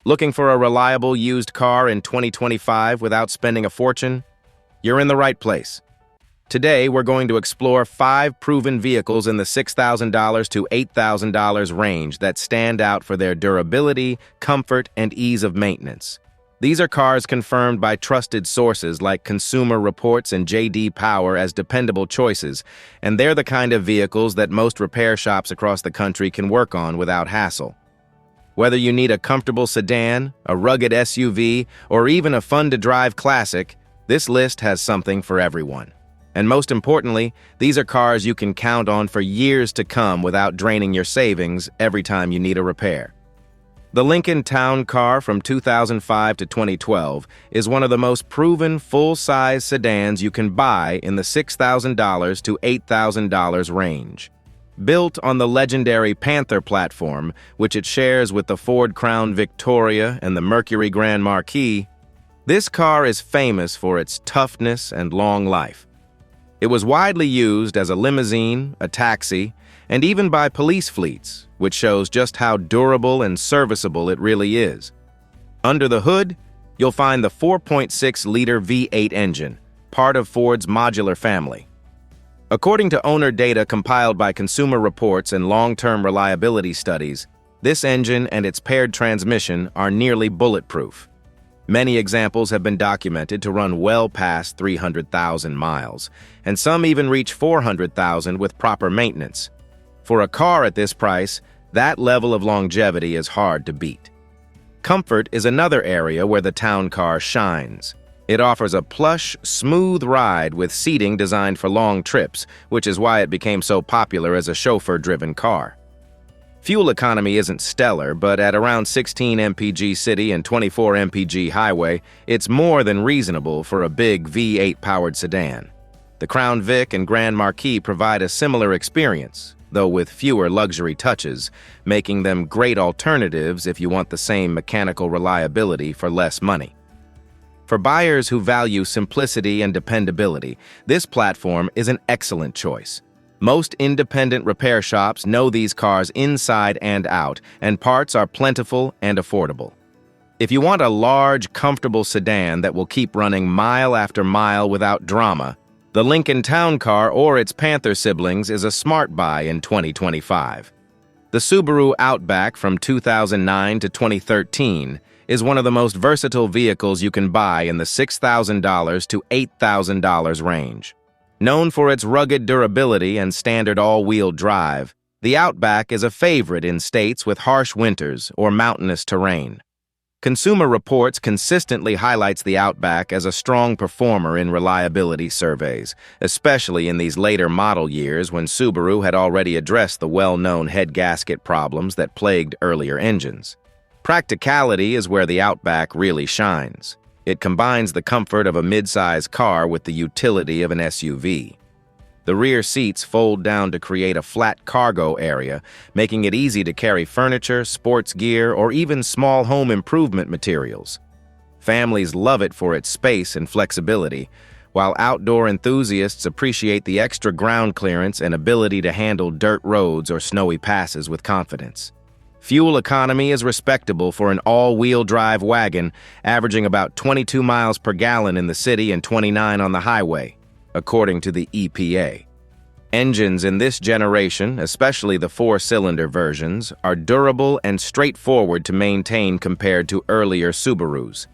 Looking for a reliable used car in 2025 without spending a fortune? You're in the right place. Today, we're going to explore 5 proven vehicles in the $6,000 to $8,000 range that stand out for their durability, comfort, and ease of maintenance. These are cars confirmed by trusted sources like Consumer Reports and J.D. Power as dependable choices, and they're the kind of vehicles that most repair shops across the country can work on without hassle. Whether you need a comfortable sedan, a rugged SUV, or even a fun-to-drive classic, this list has something for everyone. And most importantly, these are cars you can count on for years to come without draining your savings every time you need a repair. The Lincoln Town Car from 2005 to 2012 is one of the most proven full-size sedans you can buy in the $6,000 to $8,000 range. Built on the legendary Panther platform, which it shares with the Ford Crown Victoria and the Mercury Grand Marquis, this car is famous for its toughness and long life. It was widely used as a limousine, a taxi, and even by police fleets, which shows just how durable and serviceable it really is. Under the hood, you'll find the 4.6-liter V8 engine, part of Ford's modular family. According to owner data compiled by Consumer Reports and long-term reliability studies, this engine and its paired transmission are nearly bulletproof. Many examples have been documented to run well past 300,000 miles, and some even reach 400,000 with proper maintenance. For a car at this price, that level of longevity is hard to beat. Comfort is another area where the Town Car shines. It offers a plush, smooth ride with seating designed for long trips, which is why it became so popular as a chauffeur-driven car. Fuel economy isn't stellar, but at around 16 mpg city and 24 mpg highway, it's more than reasonable for a big V8-powered sedan. The Crown Vic and Grand Marquis provide a similar experience, though with fewer luxury touches, making them great alternatives if you want the same mechanical reliability for less money. For buyers who value simplicity and dependability, this platform is an excellent choice. Most independent repair shops know these cars inside and out, and parts are plentiful and affordable. If you want a large, comfortable sedan that will keep running mile after mile without drama, the Lincoln Town Car or its Panther siblings is a smart buy in 2025. The Subaru Outback from 2009 to 2013 is one of the most versatile vehicles you can buy in the $6,000 to $8,000 range. Known for its rugged durability and standard all-wheel drive, the Outback is a favorite in states with harsh winters or mountainous terrain. Consumer Reports consistently highlights the Outback as a strong performer in reliability surveys, especially in these later model years when Subaru had already addressed the well-known head gasket problems that plagued earlier engines. Practicality is where the Outback really shines. It combines the comfort of a mid-size car with the utility of an SUV. The rear seats fold down to create a flat cargo area, making it easy to carry furniture, sports gear, or even small home improvement materials. Families love it for its space and flexibility, while outdoor enthusiasts appreciate the extra ground clearance and ability to handle dirt roads or snowy passes with confidence. Fuel economy is respectable for an all-wheel drive wagon, averaging about 22 miles per gallon in the city and 29 on the highway, according to the EPA. Engines in this generation, especially the 4-cylinder versions, are durable and straightforward to maintain compared to earlier Subarus.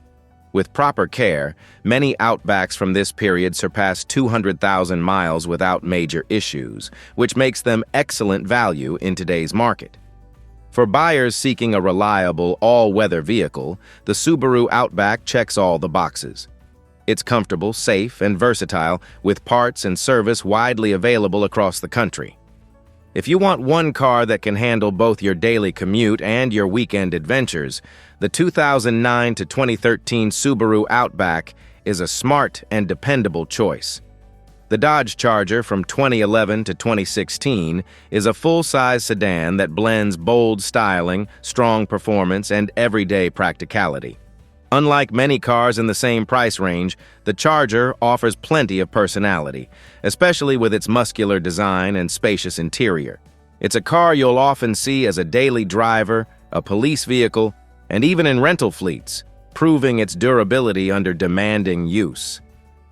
With proper care, many Outbacks from this period surpass 200,000 miles without major issues, which makes them excellent value in today's market. For buyers seeking a reliable, all-weather vehicle, the Subaru Outback checks all the boxes. It's comfortable, safe, and versatile, with parts and service widely available across the country. If you want one car that can handle both your daily commute and your weekend adventures, the 2009 to 2013 Subaru Outback is a smart and dependable choice. The Dodge Charger from 2011 to 2016 is a full-size sedan that blends bold styling, strong performance, and everyday practicality. Unlike many cars in the same price range, the Charger offers plenty of personality, especially with its muscular design and spacious interior. It's a car you'll often see as a daily driver, a police vehicle, and even in rental fleets, proving its durability under demanding use.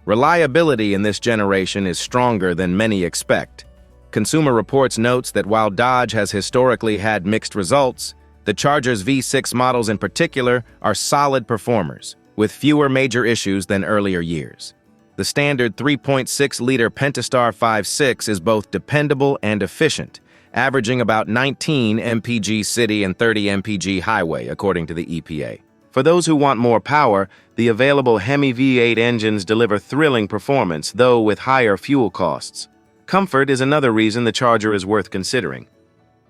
Reliability in this generation is stronger than many expect. Consumer Reports notes that while Dodge has historically had mixed results, the Charger's V6 models in particular are solid performers, with fewer major issues than earlier years. The standard 3.6-liter Pentastar 5.6 is both dependable and efficient, averaging about 19 mpg city and 30 mpg highway, according to the EPA. For those who want more power, the available Hemi V8 engines deliver thrilling performance, though with higher fuel costs. Comfort is another reason the Charger is worth considering.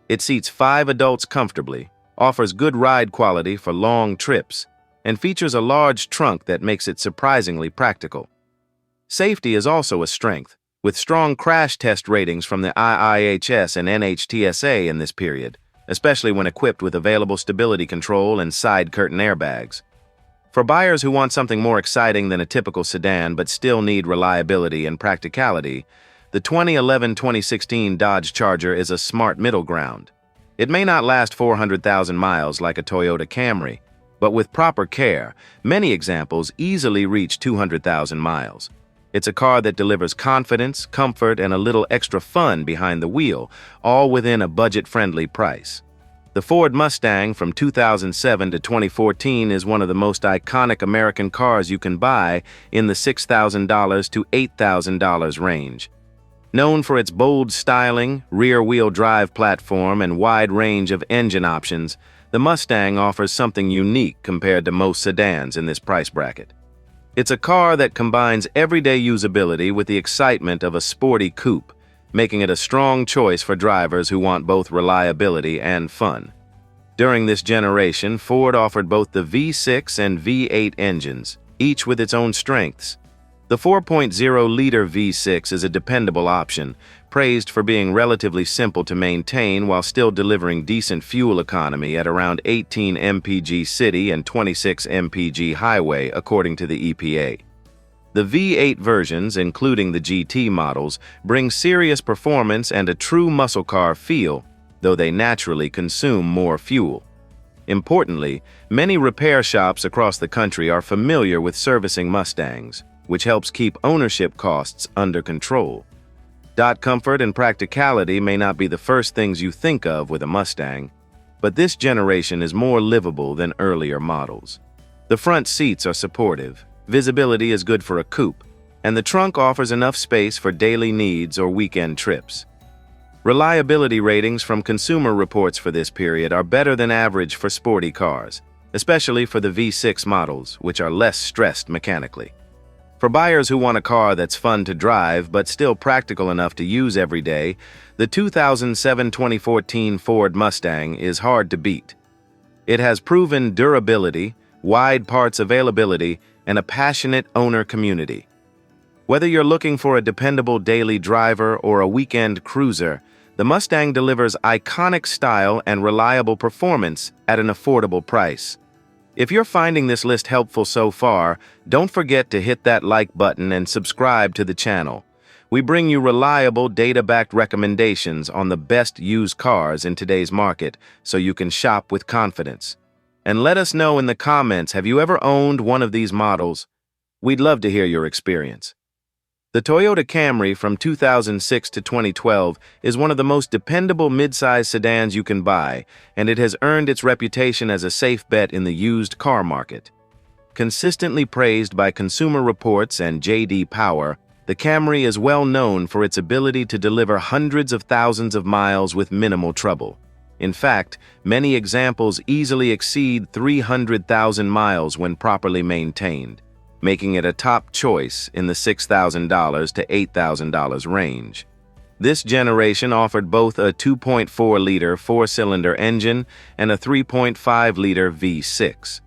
It seats 5 adults comfortably, offers good ride quality for long trips, and features a large trunk that makes it surprisingly practical. Safety is also a strength, with strong crash test ratings from the IIHS and NHTSA in this period, especially when equipped with available stability control and side curtain airbags. For buyers who want something more exciting than a typical sedan but still need reliability and practicality, the 2011-2016 Dodge Charger is a smart middle ground. It may not last 400,000 miles like a Toyota Camry, but with proper care, many examples easily reach 200,000 miles. It's a car that delivers confidence, comfort, and a little extra fun behind the wheel, all within a budget-friendly price. The Ford Mustang from 2007 to 2014 is one of the most iconic American cars you can buy in the $6,000 to $8,000 range. Known for its bold styling, rear-wheel drive platform, and wide range of engine options, the Mustang offers something unique compared to most sedans in this price bracket. It's a car that combines everyday usability with the excitement of a sporty coupe, making it a strong choice for drivers who want both reliability and fun. During this generation, Ford offered both the V6 and V8 engines, each with its own strengths. The 4.0-liter V6 is a dependable option, praised for being relatively simple to maintain while still delivering decent fuel economy at around 18 mpg city and 26 mpg highway, according to the EPA. The V8 versions, including the GT models, bring serious performance and a true muscle car feel, though they naturally consume more fuel. Importantly, many repair shops across the country are familiar with servicing Mustangs, which helps keep ownership costs under control. Comfort and practicality may not be the first things you think of with a Mustang, but this generation is more livable than earlier models. The front seats are supportive, visibility is good for a coupe, and the trunk offers enough space for daily needs or weekend trips. Reliability ratings from Consumer Reports for this period are better than average for sporty cars, especially for the V6 models, which are less stressed mechanically. For buyers who want a car that's fun to drive but still practical enough to use every day, the 2007-2014 Ford Mustang is hard to beat. It has proven durability, wide parts availability, and a passionate owner community. Whether you're looking for a dependable daily driver or a weekend cruiser, the Mustang delivers iconic style and reliable performance at an affordable price. If you're finding this list helpful so far, don't forget to hit that like button and subscribe to the channel. We bring you reliable, data-backed recommendations on the best used cars in today's market so you can shop with confidence. And let us know in the comments, have you ever owned one of these models? We'd love to hear your experience. The Toyota Camry from 2006 to 2012 is one of the most dependable midsize sedans you can buy, and it has earned its reputation as a safe bet in the used car market. Consistently praised by Consumer Reports and J.D. Power, the Camry is well known for its ability to deliver hundreds of thousands of miles with minimal trouble. In fact, many examples easily exceed 300,000 miles when properly maintained, making it a top choice in the $6,000 to $8,000 range. This generation offered both a 2.4-liter four-cylinder engine and a 3.5-liter V6.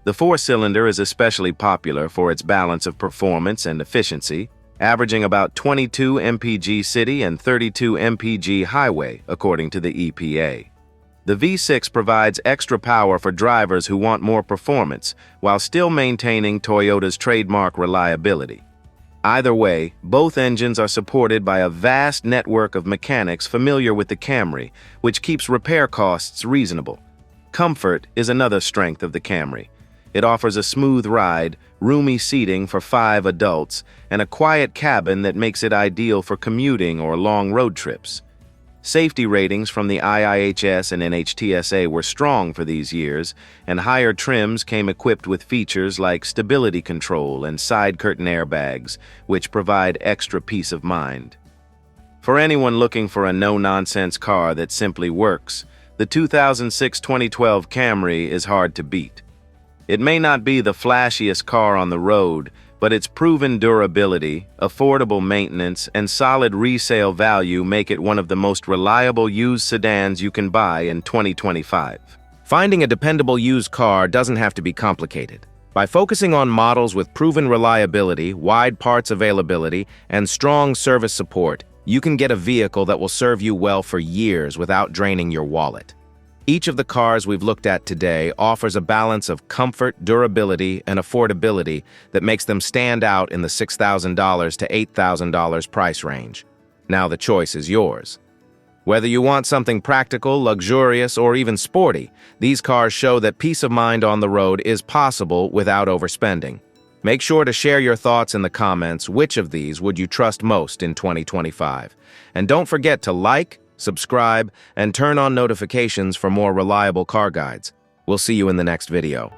The four-cylinder is especially popular for its balance of performance and efficiency, averaging about 22 mpg city and 32 mpg highway, according to the EPA. The V6 provides extra power for drivers who want more performance, while still maintaining Toyota's trademark reliability. Either way, both engines are supported by a vast network of mechanics familiar with the Camry, which keeps repair costs reasonable. Comfort is another strength of the Camry. It offers a smooth ride, roomy seating for 5 adults, and a quiet cabin that makes it ideal for commuting or long road trips. Safety ratings from the IIHS and NHTSA were strong for these years, and higher trims came equipped with features like stability control and side curtain airbags, which provide extra peace of mind. For anyone looking for a no-nonsense car that simply works, the 2006-2012 Camry is hard to beat. It may not be the flashiest car on the road, but its proven durability, affordable maintenance, and solid resale value make it one of the most reliable used sedans you can buy in 2025. Finding a dependable used car doesn't have to be complicated. By focusing on models with proven reliability, wide parts availability, and strong service support, you can get a vehicle that will serve you well for years without draining your wallet. Each of the cars we've looked at today offers a balance of comfort, durability, and affordability that makes them stand out in the $6,000 to $8,000 price range. Now the choice is yours. Whether you want something practical, luxurious, or even sporty, these cars show that peace of mind on the road is possible without overspending. Make sure to share your thoughts in the comments. Which of these would you trust most in 2025? And don't forget to like, subscribe, and turn on notifications for more reliable car guides. We'll see you in the next video.